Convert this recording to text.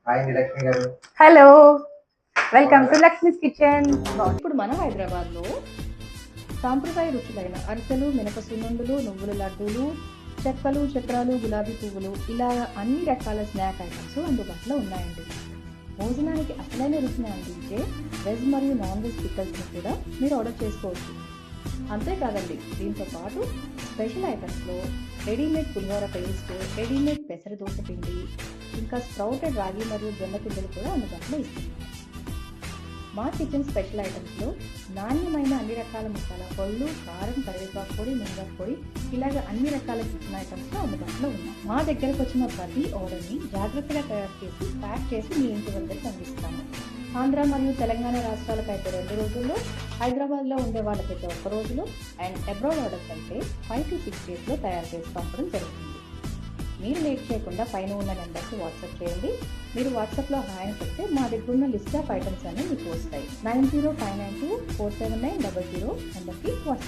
Hi అండి లక్ష్మి గారు. Hello, welcome to Lakshmi's kitchen. ఇప్పుడు మన హైదరాబాద్లో సాంప్రదాయ రుచులైన అరిసెలు, మినప సున్నుండలు, నువ్వుల లడ్డూలు, చెక్కలు, చక్రాలు, గులాబీ పువ్వులు ఇలా అన్ని రకాల స్నాక్ ఐటమ్స్ అందుబాటులో ఉన్నాయండి. భోజనానికి అసలైన రుచిని అందించే వెజ్ మరియు నాన్ వెజ్ పిక్కల్స్ని కూడా మీరు ఆర్డర్ చేసుకోవచ్చు. అంతేకాదండి, దీంతో పాటు స్పెషల్ ఐటమ్స్లో రెడీమేడ్ పులిహోర పేస్ట్, రెడీమేడ్ పెసర దోశ పిండి, ఇంకా స్ప్రౌటెడ్ రాగి మరియు జొన్న పిండిలు కూడా అందుబాటులో ఇస్తున్నాయి. మా కిచెన్ స్పెషల్ ఐటమ్స్లో నాణ్యమైన అన్ని రకాల మసాలా పొళ్ళు, కారం, కరివేపాకు పొడి, మినపప్పు పొడి ఇలాగ అన్ని రకాల కిచెన్ ఐటమ్స్ అందుబాటులో ఉన్నాయి. మా దగ్గరకు వచ్చిన ప్రతి ఆర్డర్ని జాగ్రత్తగా తయారు చేసి ప్యాక్ చేసి మీ ఇంటి వద్దకు అందిస్తాము. ఆంధ్ర మరియు తెలంగాణ రాష్ట్రాలకు అయితే 2 రోజుల్లో, హైదరాబాద్లో ఉండే వాళ్ళకైతే 1 రోజులో, అండ్ అబ్రాడ్ ఆర్డర్స్ అయితే 5 to 6 డేస్లో తయారు చేసి పంపడం జరుగుతుంది. మీరు లేట్ చేయకుండా పైన ఉన్న నెంబర్కి వాట్సాప్ చేయండి. మీరు వాట్సాప్లో హాయ్ అని చెప్తే మా దగ్గర ఉన్న లిస్ట్ ఆఫ్ ఐటమ్స్ అన్నీ మీకు వస్తాయి. 9059924790 నెంబర్కి వాట్సాప్